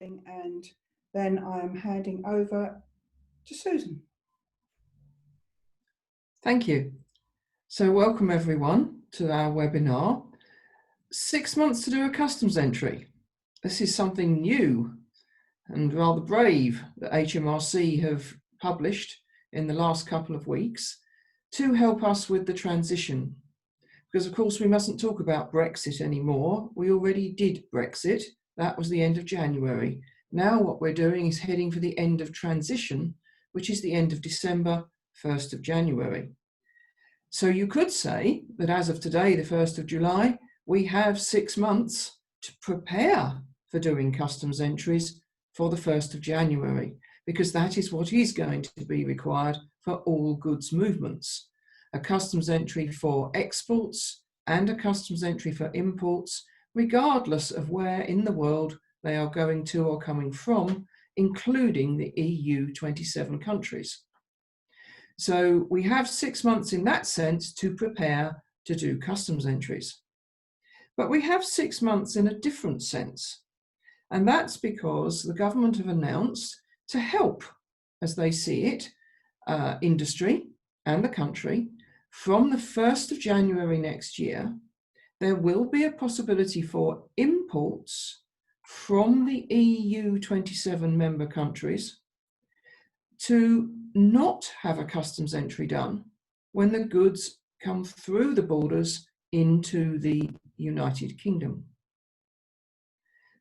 and then I am handing over to Susan. Thank you. So welcome everyone to our webinar, 6 months to do a customs entry. This is something new and rather brave that HMRC have published in the last couple of weeks to help us with the transition. Because of course we mustn't talk about Brexit anymore. We already did Brexit. That was the end of January. Now what we're doing is heading for the end of transition, which is the end of December, 1st of January. So you could say that as of today, the 1st of July, we have 6 months to prepare for doing customs entries for the 1st of January, because that is what is going to be required for all goods movements. A customs entry for exports and a customs entry for imports, regardless of where in the world they are going to or coming from, including the EU 27 countries. So we have 6 months in that sense to prepare to do customs entries. But we have 6 months in a different sense. And that's because the government have announced to help, as they see it, industry and the country, from the 1st of January next year, there will be a possibility for imports from the EU 27 member countries to not have a customs entry done when the goods come through the borders into the United Kingdom.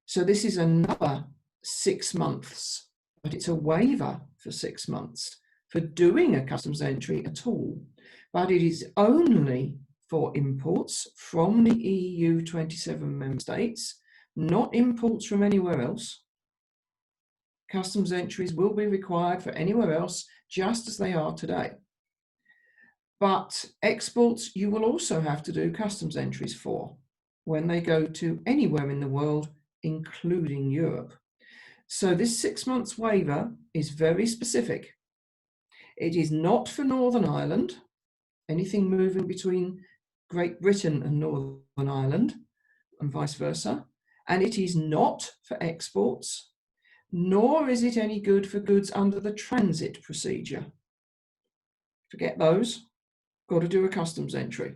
So this is another 6 months, but it's a waiver for 6 months for doing a customs entry at all. But it is only for imports from the EU 27 member states, not imports from anywhere else. Customs entries will be required for anywhere else, just as they are today. But exports, you will also have to do customs entries for when they go to anywhere in the world, including Europe. So this 6 months waiver is very specific. It is not for Northern Ireland, anything moving between Great Britain and Northern Ireland, and vice versa. And it is not for exports, nor is it any good for goods under the transit procedure. Forget those, got to do a customs entry.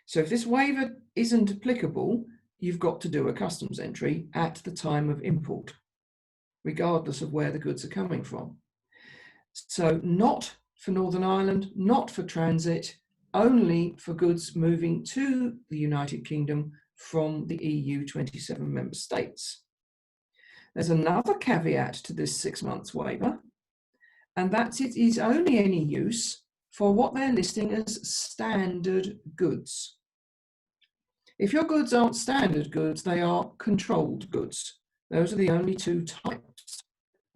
So if this waiver isn't applicable, you've got to do a customs entry at the time of import, regardless of where the goods are coming from. So not for Northern Ireland, not for transit, only for goods moving to the United Kingdom from the EU 27 member states. There's another caveat to this 6 months waiver, and that's it is only any use for what they're listing as standard goods. If your goods aren't standard goods, they are controlled goods. Those are the only two types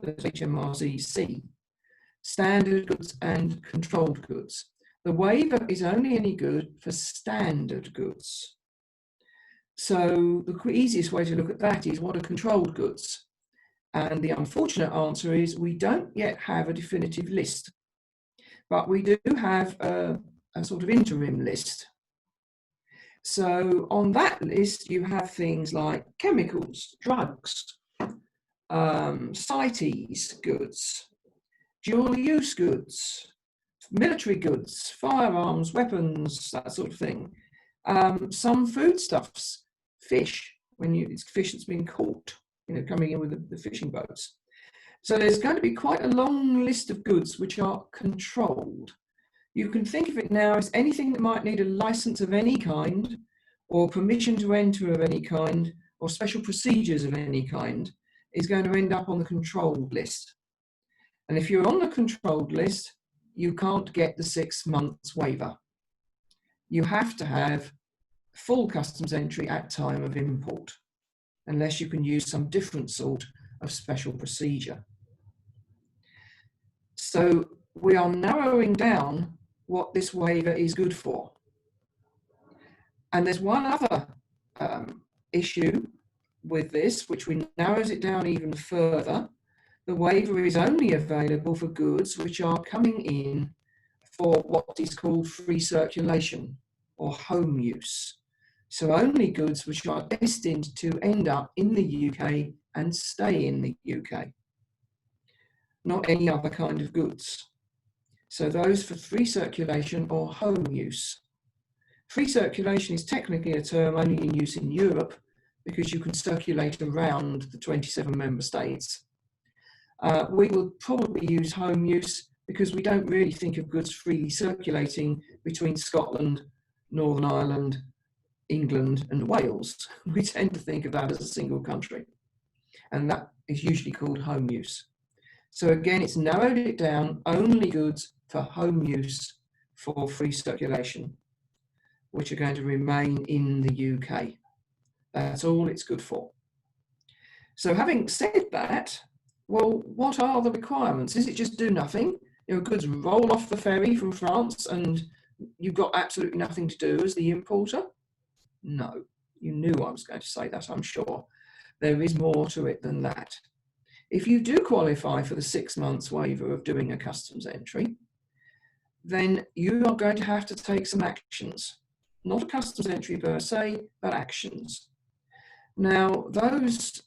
that HMRC see: standard goods and controlled goods. The waiver is only any good for standard goods. So the easiest way to look at that is, what are controlled goods? And the unfortunate answer is we don't yet have a definitive list, but we do have a sort of interim list. So on that list, you have things like chemicals, drugs, CITES goods, dual use goods, military goods, firearms, weapons, that sort of thing. Some foodstuffs, fish, it's fish that's been caught, coming in with the fishing boats. So there's going to be quite a long list of goods which are controlled. You can think of it now as anything that might need a license of any kind, or permission to enter of any kind, or special procedures of any kind, is going to end up on the controlled list. And if you're on the controlled list, you can't get the 6 months waiver. You have to have full customs entry at time of import, unless you can use some different sort of special procedure. So we are narrowing down what this waiver is good for. And there's one other issue with this, which narrows it down even further. The waiver is only available for goods which are coming in for what is called free circulation or home use. So only goods which are destined to end up in the UK and stay in the UK, not any other kind of goods. So those for free circulation or home use. Free circulation is technically a term only in use in Europe because you can circulate around the 27 member states. We will probably use home use because we don't really think of goods freely circulating between Scotland, Northern Ireland, England and Wales. We tend to think of that as a single country, and that is usually called home use. So again, it's narrowed it down, only goods for home use for free circulation, which are going to remain in the UK. That's all it's good for. So having said that, well, what are the requirements? Is it just do nothing? Your goods roll off the ferry from France and you've got absolutely nothing to do as the importer? No, you knew I was going to say that, I'm sure. There is more to it than that. If you do qualify for the 6 months waiver of doing a customs entry, then you are going to have to take some actions. Not a customs entry per se, but actions. Now, those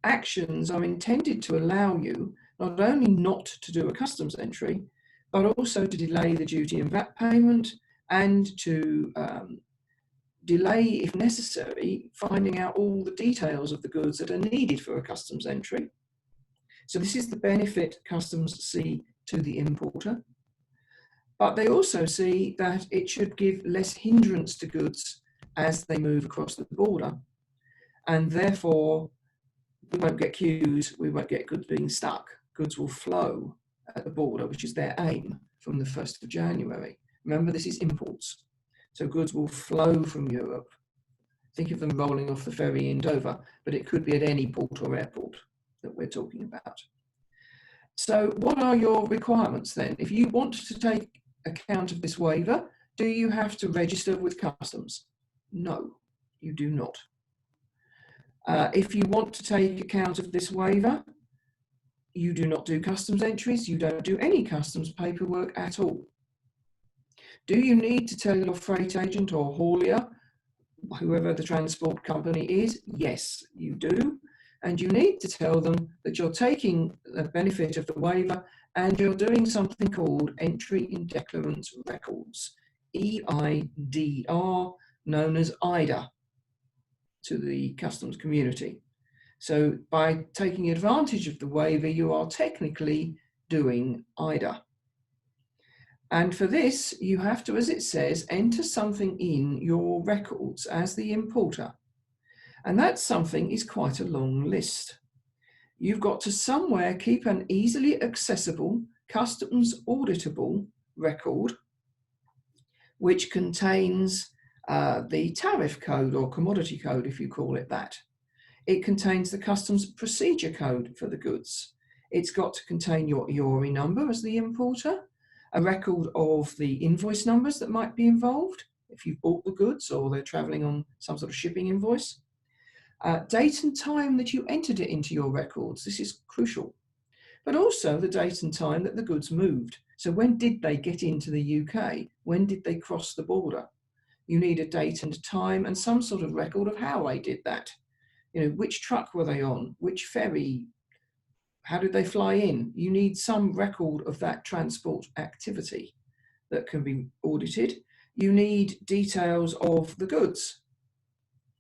actions are intended to allow you not only not to do a customs entry, but also to delay the duty and VAT payment and to delay, if necessary, finding out all the details of the goods that are needed for a customs entry. So this is the benefit customs see to the importer. But they also see that it should give less hindrance to goods as they move across the border. And therefore, we won't get queues, we won't get goods being stuck. Goods will flow at the border, which is their aim from the 1st of January. Remember, this is imports. So goods will flow from Europe. Think of them rolling off the ferry in Dover, but it could be at any port or airport that we're talking about. So what are your requirements then? If you want to take account of this waiver, do you have to register with customs? No, you do not. If you want to take account of this waiver, you do not do customs entries, you don't do any customs paperwork at all. Do you need to tell your freight agent or haulier, whoever the transport company is? Yes, you do. And you need to tell them that you're taking the benefit of the waiver and you're doing something called Entry in Declarant Records, EIDR, known as IDA to the customs community. So by taking advantage of the waiver, you are technically doing IDA. And for this, you have to, as it says, enter something in your records as the importer. And that something is quite a long list. You've got to somewhere keep an easily accessible, customs auditable record, which contains the tariff code or commodity code, if you call it that. It contains the customs procedure code for the goods. It's got to contain your IORI number as the importer, a record of the invoice numbers that might be involved if you've bought the goods or they're traveling on some sort of shipping invoice. Date and time that you entered it into your records. This is crucial. But also the date and time that the goods moved. So when did they get into the UK? When did they cross the border? You need a date and a time and some sort of record of how they did that. You know, which truck were they on? Which ferry? How did they fly in? You need some record of that transport activity that can be audited. You need details of the goods.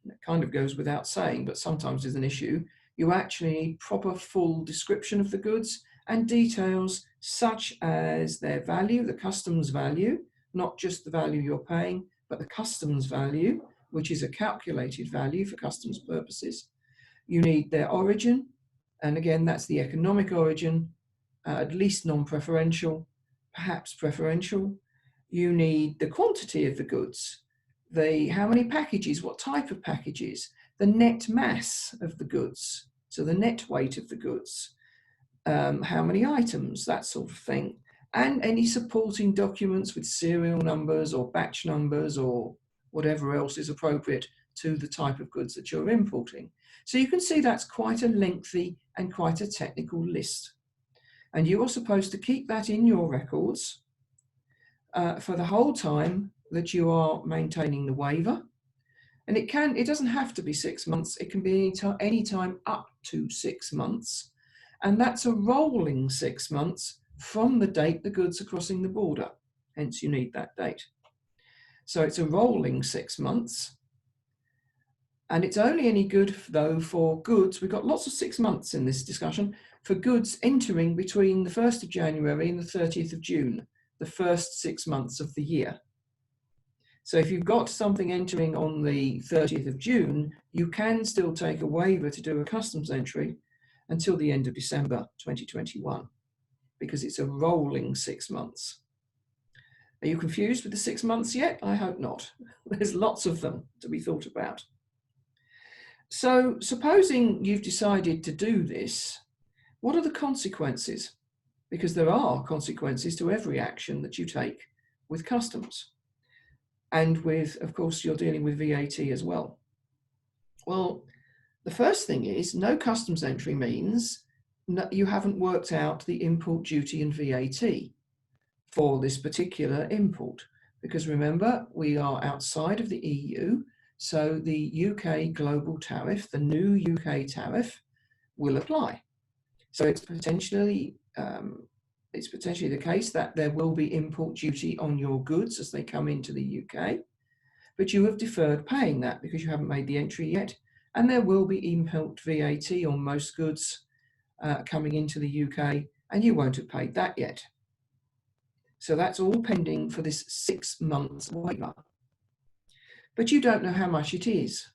It kind of goes without saying, but sometimes is an issue. You actually need proper full description of the goods and details such as their value, the customs value, not just the value you're paying, but the customs value, which is a calculated value for customs purposes. You need their origin, and again, that's the economic origin, at least non-preferential, perhaps preferential. You need the quantity of the goods, how many packages, what type of packages, the net mass of the goods, so the net weight of the goods, how many items, that sort of thing, and any supporting documents with serial numbers or batch numbers or whatever else is appropriate to the type of goods that you're importing. So you can see that's quite a lengthy and quite a technical list. And you are supposed to keep that in your records for the whole time that you are maintaining the waiver. And it doesn't have to be 6 months. It can be any time up to 6 months. And that's a rolling 6 months from the date the goods are crossing the border. Hence, you need that date. So it's a rolling 6 months. And it's only any good, though, for goods. We've got lots of 6 months in this discussion for goods entering between the 1st of January and the 30th of June, the first 6 months of the year. So if you've got something entering on the 30th of June, you can still take a waiver to do a customs entry until the end of December 2021, because it's a rolling 6 months. Are you confused with the 6 months yet? I hope not. There's lots of them to be thought about. So supposing you've decided to do this, what are the consequences? Because there are consequences to every action that you take with customs. And with, of course, you're dealing with VAT as well. Well, the first thing is no customs entry means you haven't worked out the import duty and VAT for this particular import. Because remember, we are outside of the EU, so the UK global tariff, the new UK tariff, will apply. So it's potentially the case that there will be import duty on your goods as they come into the UK, but you have deferred paying that because you haven't made the entry yet, and there will be import VAT on most goods coming into the UK, and you won't have paid that yet. So that's all pending for this 6 months waiver. But you don't know how much it is,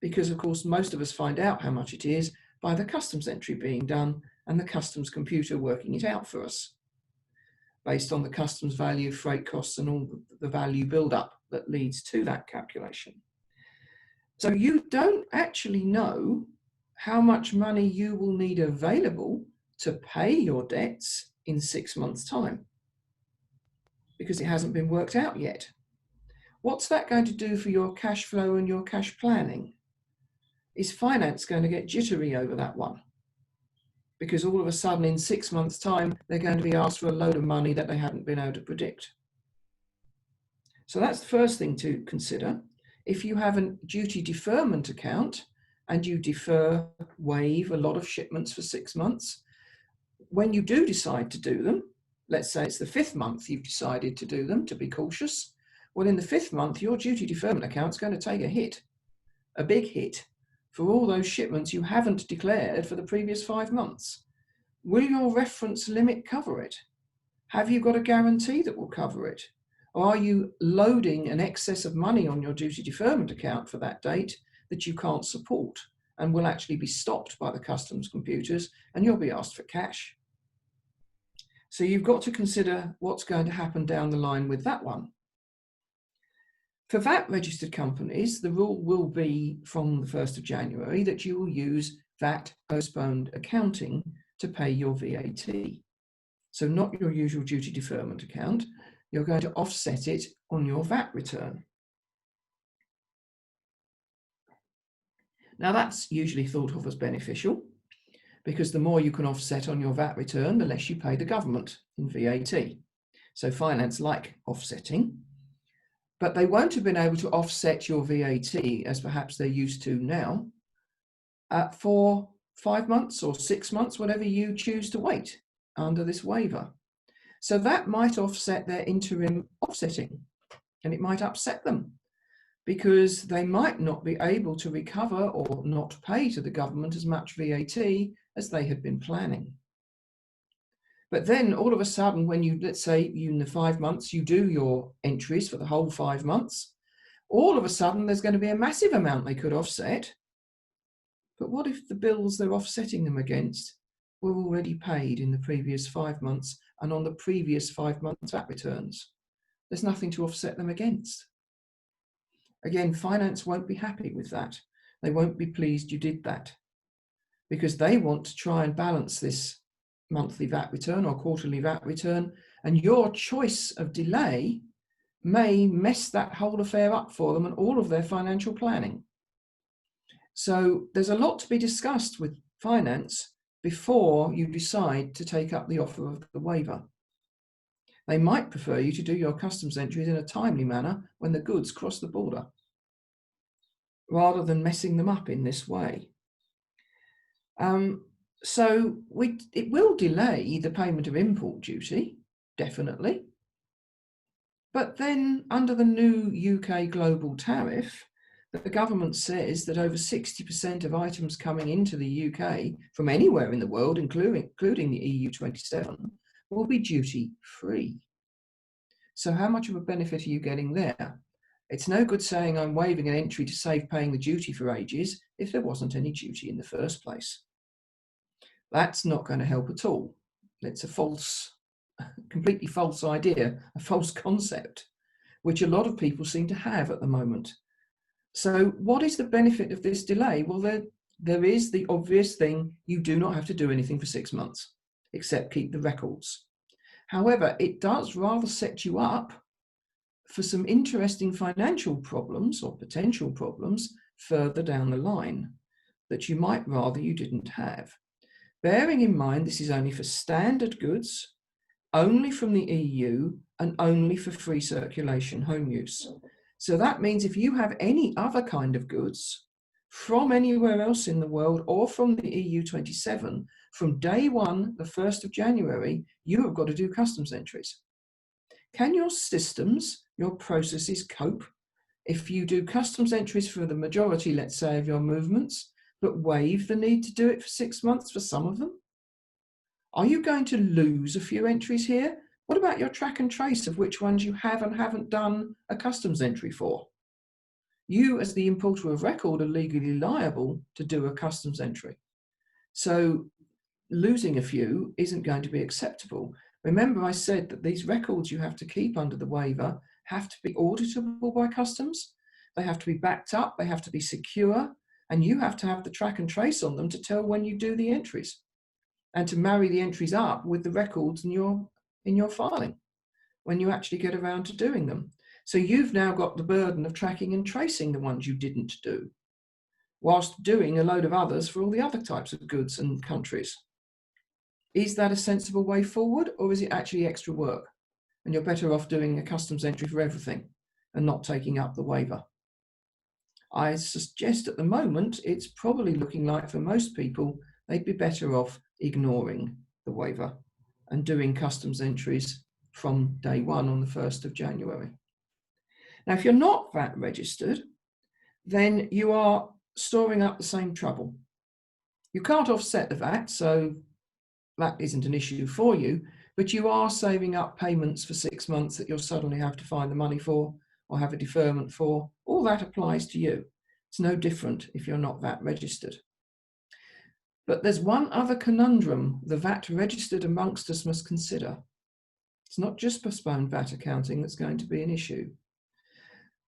because of course most of us find out how much it is by the customs entry being done and the customs computer working it out for us based on the customs value, freight costs, and all the value build-up that leads to that calculation. So you don't actually know how much money you will need available to pay your debts in 6 months' time, because it hasn't been worked out yet. What's that going to do for your cash flow and your cash planning? Is finance going to get jittery over that one? Because all of a sudden in 6 months' time, they're going to be asked for a load of money that they hadn't been able to predict. So that's the first thing to consider. If you have a duty deferment account and you waive a lot of shipments for 6 months, when you do decide to do them, let's say it's the 5th month you've decided to do them to be cautious, well, in the 5th month, your duty deferment account's going to take a hit, a big hit, for all those shipments you haven't declared for the previous 5 months. Will your reference limit cover it? Have you got a guarantee that will cover it? Or are you loading an excess of money on your duty deferment account for that date that you can't support and will actually be stopped by the customs computers and you'll be asked for cash? So you've got to consider what's going to happen down the line with that one. For VAT registered companies, the rule will be from the 1st of January that you will use VAT postponed accounting to pay your VAT. So not your usual duty deferment account, you're going to offset it on your VAT return. Now that's usually thought of as beneficial because the more you can offset on your VAT return, the less you pay the government in VAT. So finance like offsetting. But they won't have been able to offset your VAT as perhaps they're used to now for 5 months or 6 months, whatever you choose to wait under this waiver. So that might offset their interim offsetting, and it might upset them because they might not be able to recover or not pay to the government as much VAT as they had been planning. But then all of a sudden, when you, let's say in the 5 months, you do your entries for the whole 5 months, all of a sudden there's going to be a massive amount they could offset. But what if the bills they're offsetting them against were already paid in the previous 5 months and on the previous 5 months VAT returns? There's nothing to offset them against. Again, finance won't be happy with that. They won't be pleased you did that because they want to try and balance this monthly VAT return or quarterly VAT return, and your choice of delay may mess that whole affair up for them and all of their financial planning. So there's a lot to be discussed with finance before you decide to take up the offer of the waiver. They might prefer you to do your customs entries in a timely manner when the goods cross the border. rather than messing them up in this way. So it will delay the payment of import duty, definitely. But then under the new UK global tariff, the government says that over 60% of items coming into the UK from anywhere in the world, including the EU27, will be duty free. So how much of a benefit are you getting there? It's no good saying I'm waiving an entry to save paying the duty for ages if there wasn't any duty in the first place. That's not going to help at all. It's a completely false idea, a false concept, which a lot of people seem to have at the moment. So what is the benefit of this delay? Well, there is the obvious thing: you do not have to do anything for 6 months, except keep the records. However, it does rather set you up for some interesting financial problems or potential problems further down the line that you might rather you didn't have. Bearing in mind this is only for standard goods, only from the EU, and only for free circulation home use. So that means if you have any other kind of goods from anywhere else in the world or from the EU27, from day one, the 1st of January, you have got to do customs entries. Can your systems, your processes cope if you do customs entries for the majority, let's say, of your movements, but waive the need to do it for 6 months for some of them? Are you going to lose a few entries here? What about your track and trace of which ones you have and haven't done a customs entry for? You, as the importer of record, are legally liable to do a customs entry. So losing a few isn't going to be acceptable. Remember, I said that these records you have to keep under the waiver have to be auditable by customs. They have to be backed up, they have to be secure, and you have to have the track and trace on them to tell when you do the entries and to marry the entries up with the records in your filing when you actually get around to doing them. So you've now got the burden of tracking and tracing the ones you didn't do, whilst doing a load of others for all the other types of goods and countries. Is that a sensible way forward, or is it actually extra work? And you're better off doing a customs entry for everything and not taking up the waiver. I suggest at the moment, it's probably looking like for most people, they'd be better off ignoring the waiver and doing customs entries from day one on the 1st of January. Now, if you're not VAT registered, then you are storing up the same trouble. You can't offset the VAT, so that isn't an issue for you, but you are saving up payments for 6 months that you'll suddenly have to find the money for or have a deferment for. All that applies to you. It's no different if you're not VAT registered. But there's one other conundrum the VAT registered amongst us must consider. It's not just postponed VAT accounting that's going to be an issue.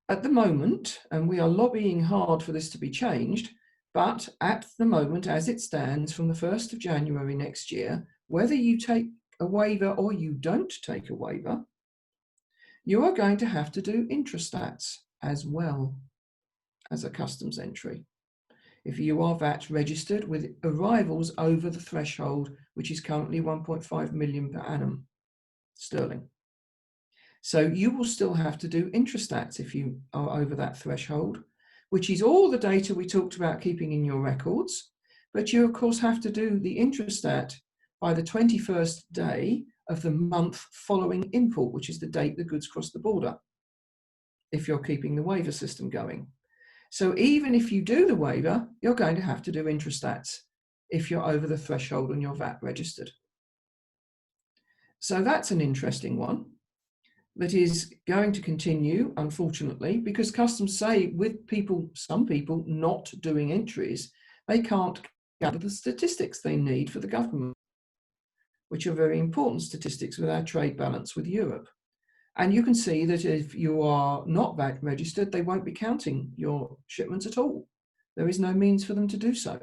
At the moment, and we are lobbying hard for this to be changed, but at the moment, as it stands, from the 1st of January next year, whether you take a waiver or you don't take a waiver, you are going to have to do intrastats as well as a customs entry if you are VAT registered with arrivals over the threshold, which is currently 1.5 million per annum sterling. So you will still have to do intrastats if you are over that threshold, which is all the data we talked about keeping in your records. But you, of course, have to do the intrastat by the 21st day of the month following import, which is the date the goods cross the border, if you're keeping the waiver system going. So even if you do the waiver, you're going to have to do intrastats if you're over the threshold and you're VAT registered. So that's an interesting one that is going to continue, unfortunately, because customs say with some people not doing entries, they can't gather the statistics they need for the government, which are very important statistics with our trade balance with Europe. And you can see that if you are not VAT registered, they won't be counting your shipments at all. There is no means for them to do so.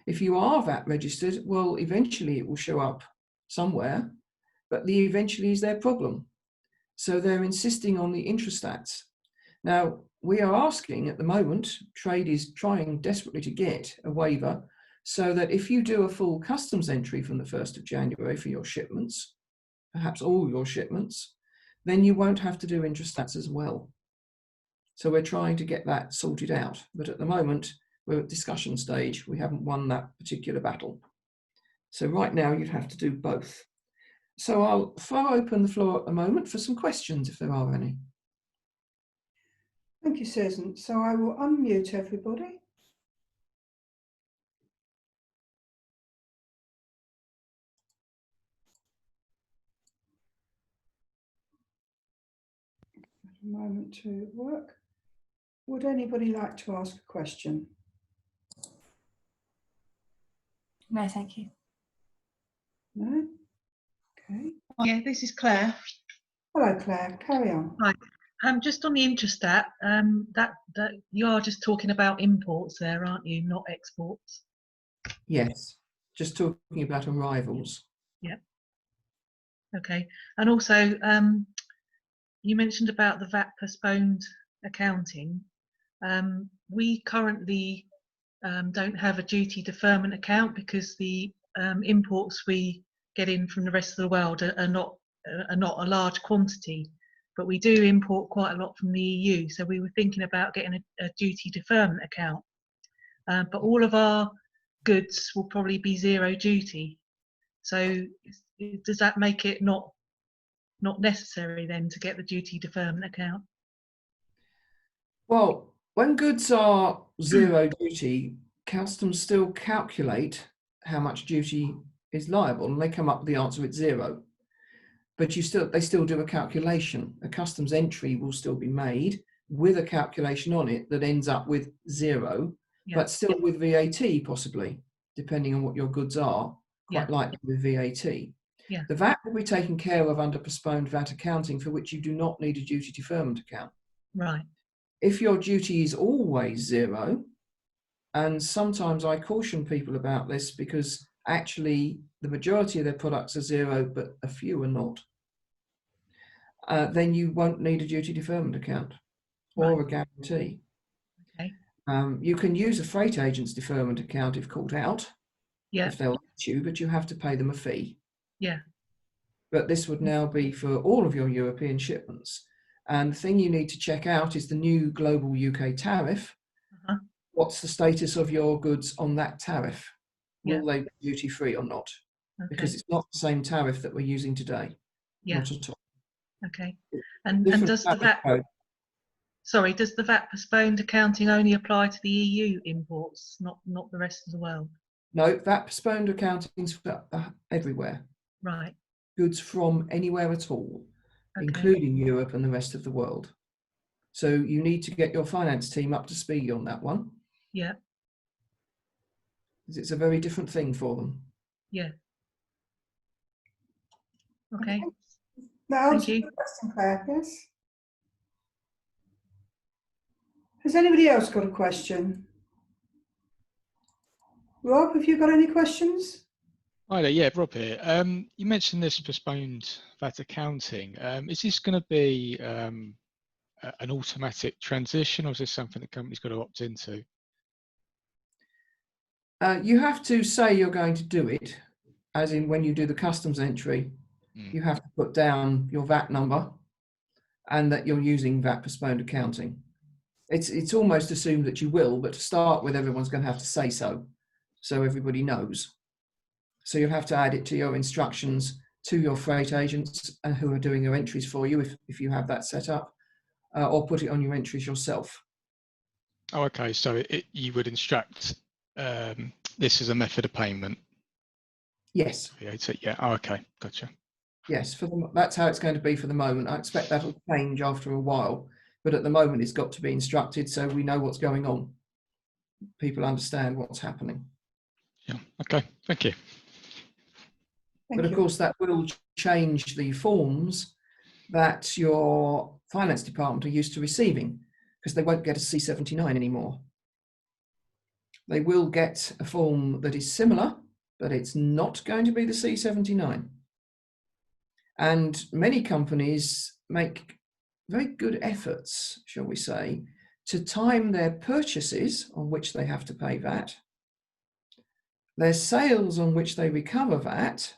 If you are VAT registered, well, eventually it will show up somewhere, but the eventually is their problem. So they're insisting on the intrastats. Now, we are asking at the moment, trade is trying desperately to get a waiver so that if you do a full customs entry from the 1st of January for your shipments, perhaps all your shipments, then you won't have to do intrastats as well. So we're trying to get that sorted out. But at the moment, we're at discussion stage. We haven't won that particular battle. So right now you'd have to do both. So I'll throw open the floor at the moment for some questions if there are any. Thank you, Susan. So I will unmute everybody. A moment to work. Would anybody like to ask a question? No, thank you. No? Okay. Yeah, this is Claire. Hello, Claire. Carry on. Right. Just on the Intrastat, that you are just talking about imports there, aren't you? Not exports. Yes, just talking about arrivals. Yeah. Okay. And also, you mentioned about the VAT postponed accounting. We currently don't have a duty deferment account because the imports we get in from the rest of the world are not a large quantity, but we do import quite a lot from the EU. So we were thinking about getting a duty deferment account, but all of our goods will probably be zero duty. So does that make it not necessary then to get the duty deferment account? Well, when goods are zero duty, customs still calculate how much duty is liable, and they come up with the answer it's zero. But they still do a calculation. A customs entry will still be made with a calculation on it that ends up with zero, but still with VAT possibly, depending on what your goods are, quite likely with VAT. Yeah. The VAT will be taken care of under postponed VAT accounting, for which you do not need a duty deferment account. Right. If your duty is always zero, and sometimes I caution people about this because actually the majority of their products are zero, but a few are not, then you won't need a duty deferment account or a guarantee. Okay. You can use a freight agent's deferment account if called out, if they'll let you, but you have to pay them a fee. Yeah. But this would now be for all of your European shipments. And the thing you need to check out is the new global UK tariff. What's the status of your goods on that tariff? Will they be duty free or not? Okay. Because it's not the same tariff that we're using today. Not at all. Okay. And does the VAT code. Sorry, does the VAT postponed accounting only apply to the EU imports, not the rest of the world? No, VAT postponed accounting is for everywhere. Right. Goods from anywhere at all, including Europe and the rest of the world. So you need to get your finance team up to speed on that one. Yeah. Because it's a very different thing for them. Yeah. Okay. That answers the question, Claire, yes? Has anybody else got a question? Rob, have you got any questions? Hi there, yeah, Rob here. You mentioned this postponed VAT accounting. Is this going to be an automatic transition, or is this something the company's got to opt into? You have to say you're going to do it, as in when you do the customs entry, you have to put down your VAT number and that you're using VAT postponed accounting. It's almost assumed that you will, but to start with, everyone's going to have to say so everybody knows. So you'll have to add it to your instructions to your freight agents who are doing your entries for you, if you have that set up, or put it on your entries yourself. Oh, okay. So you would instruct this as a method of payment? Yes. Yeah. Oh, okay. Gotcha. Yes, that's how it's going to be for the moment. I expect that'll change after a while, but at the moment it's got to be instructed so we know what's going on. People understand what's happening. Yeah. Okay. Thank you. But of course, that will change the forms that your finance department are used to receiving, because they won't get a C79 anymore. They will get a form that is similar, but it's not going to be the C79. And many companies make very good efforts, shall we say, to time their purchases on which they have to pay VAT, their sales on which they recover VAT,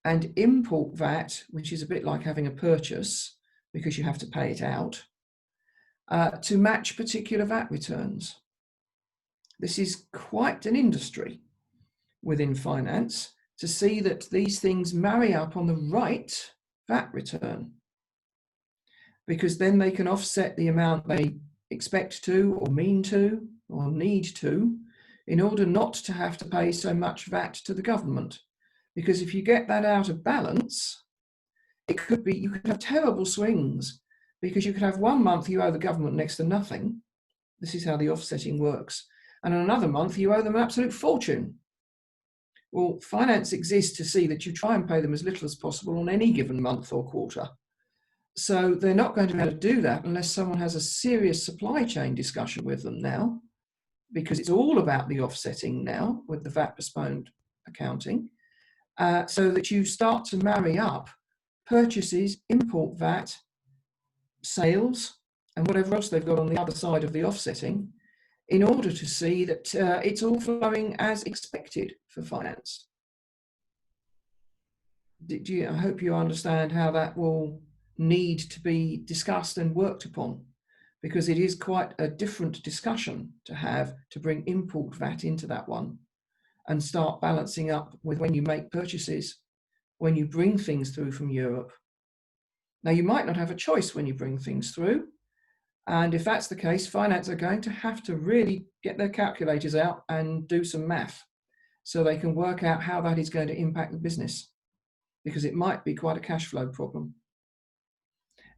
and import VAT, which is a bit like having a purchase because you have to pay it out, to match particular VAT returns. This is quite an industry within finance to see that these things marry up on the right VAT return, because then they can offset the amount they expect to or mean to or need to in order not to have to pay so much VAT to the government. Because if you get that out of balance, it could be, you could have terrible swings, because you could have 1 month you owe the government next to nothing. This is how the offsetting works. And another month you owe them an absolute fortune. Well, finance exists to see that you try and pay them as little as possible on any given month or quarter. So they're not going to be able to do that unless someone has a serious supply chain discussion with them now, because it's all about the offsetting now with the VAT postponed accounting, so that you start to marry up purchases, import VAT, sales, and whatever else they've got on the other side of the offsetting, in order to see that it's all flowing as expected for finance. I hope you understand how that will need to be discussed and worked upon, because it is quite a different discussion to have to bring import VAT into that one and start balancing up with when you make purchases, when you bring things through from Europe. Now, you might not have a choice when you bring things through. And if that's the case, finance are going to have to really get their calculators out and do some math so they can work out how that is going to impact the business, because it might be quite a cash flow problem.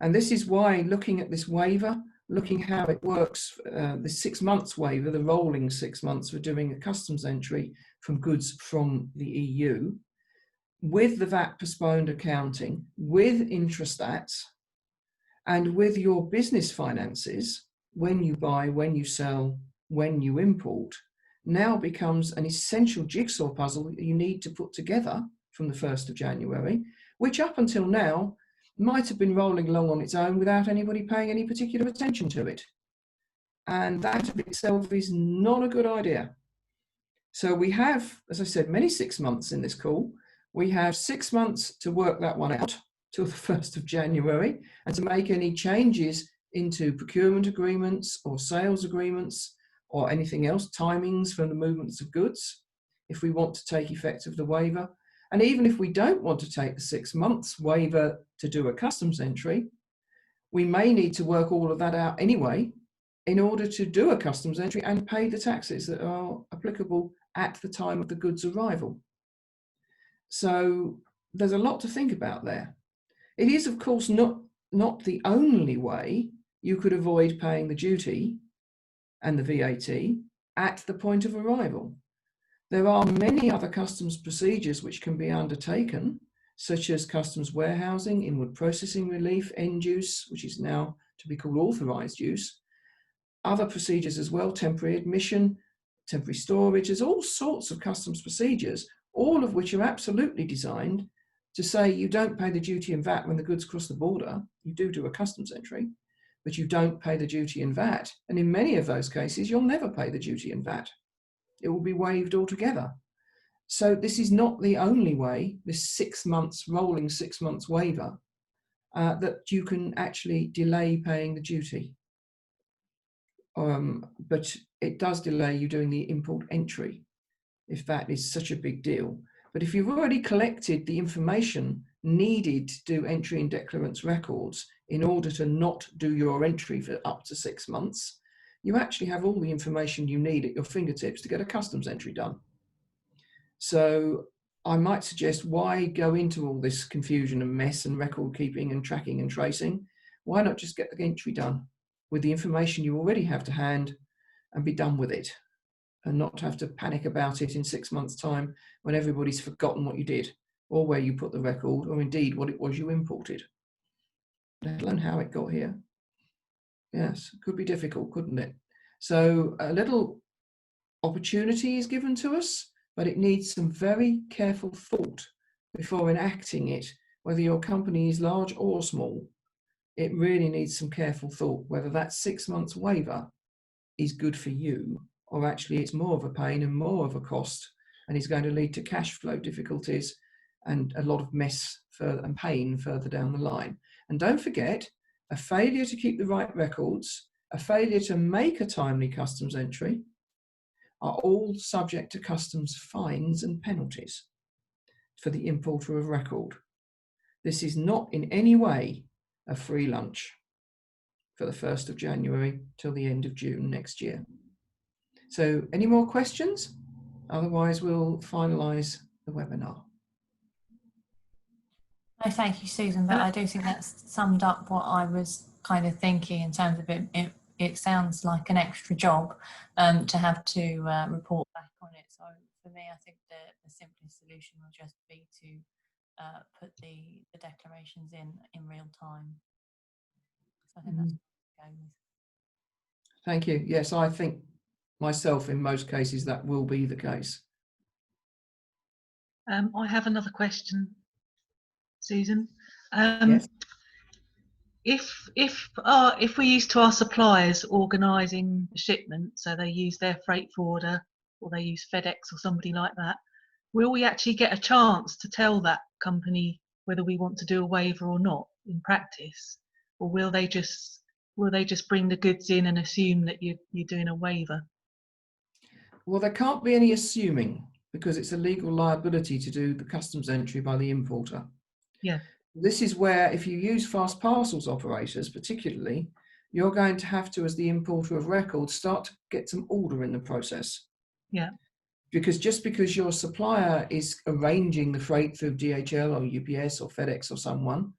And this is why looking at this waiver, looking how it works, the 6 months waiver, the rolling 6 months for doing a customs entry from goods from the EU, with the VAT postponed accounting, with Intrastats, and with your business finances, when you buy, when you sell, when you import, now becomes an essential jigsaw puzzle that you need to put together from the 1st of January, which up until now might have been rolling along on its own without anybody paying any particular attention to it. And that of itself is not a good idea. So we have, as I said, many 6 months in this call. We have 6 months to work that one out till the 1st of January, and to make any changes into procurement agreements or sales agreements or anything else, timings for the movements of goods, if we want to take effect of the waiver. And even if we don't want to take the 6 months waiver to do a customs entry, we may need to work all of that out anyway in order to do a customs entry and pay the taxes that are applicable at the time of the goods arrival. So there's a lot to think about there. It is, of course, not the only way you could avoid paying the duty and the VAT at the point of arrival. There are many other customs procedures which can be undertaken, such as customs warehousing, inward processing relief, end use, which is now to be called authorised use, other procedures as well, temporary admission, temporary storage. There's all sorts of customs procedures, all of which are absolutely designed to say you don't pay the duty and VAT when the goods cross the border. You do a customs entry, but you don't pay the duty and VAT. And in many of those cases, you'll never pay the duty and VAT. It will be waived altogether. So this is not the only way, this 6 months, rolling 6 months waiver, that you can actually delay paying the duty. But it does delay you doing the import entry, if that is such a big deal. But if you've already collected the information needed to do entry and declarants records in order to not do your entry for up to 6 months, you actually have all the information you need at your fingertips to get a customs entry done. So I might suggest, why go into all this confusion and mess and record keeping and tracking and tracing? Why not just get the entry done with the information you already have to hand and be done with it, and not have to panic about it in 6 months' time when everybody's forgotten what you did, or where you put the record, or indeed what it was you imported, let alone how it got here. Yes, it could be difficult, couldn't it? So a little opportunity is given to us, but it needs some very careful thought before enacting it, whether your company is large or small. It really needs some careful thought whether that 6 months waiver is good for you, or actually it's more of a pain and more of a cost, and is going to lead to cash flow difficulties and a lot of mess and pain further down the line. And don't forget, a failure to keep the right records A failure to make a timely customs entry are all subject to customs fines and penalties for the importer of record. This is not in any way a free lunch for the 1st of January till the end of June next year. So any more questions? Otherwise, we'll finalise the webinar. No, thank you, Susan. But I do think that's summed up what I was kind of thinking in terms of it. It sounds like an extra job to have to report back on it. So for me, I think the simplest solution will just be to put the declarations in real time. So I think that's what I'm going with. Thank you. Yes, I think myself in most cases that will be the case. I have another question, Susan. Yes. If we use to our suppliers organising the shipment, so they use their freight forwarder or they use FedEx or somebody like that, will we actually get a chance to tell that company whether we want to do a waiver or not in practice, or will they just bring the goods in and assume that you're doing a waiver? Well, there can't be any assuming because it's a legal liability to do the customs entry by the importer. Yeah. This is where, if you use fast parcels operators particularly, you're going to have to, as the importer of record, start to get some order in the process. Yeah. Because just because your supplier is arranging the freight through DHL or UPS or FedEx or someone,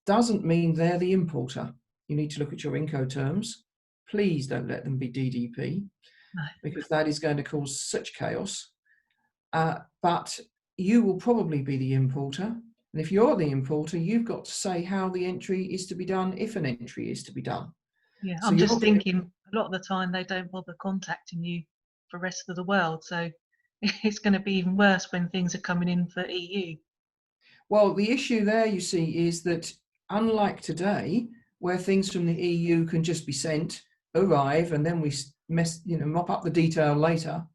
doesn't mean they're the importer. You need to look at your Incoterms. Please don't let them be DDP, because that is going to cause such chaos. But you will probably be the importer. And if you're the importer, you've got to say how the entry is to be done, if an entry is to be done. Yeah, So I'm just thinking a lot of the time they don't bother contacting you for the rest of the world. So it's going to be even worse when things are coming in for EU. Well, the issue there, you see, is that unlike today, where things from the EU can just be sent, arrive, and then we mop up the detail later,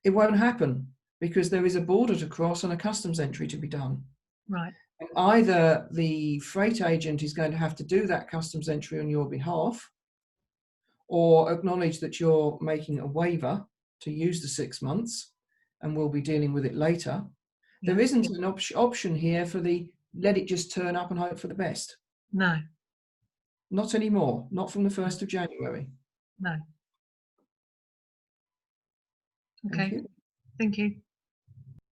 it won't happen because there is a border to cross and a customs entry to be done. Right. And either the freight agent is going to have to do that customs entry on your behalf, or acknowledge that you're making a waiver to use the 6 months, and we'll be dealing with it later. Yeah. There isn't an option here for the let it just turn up and hope for the best. No. Not anymore. Not from the 1st of January. No. Thank Okay. you. Thank you.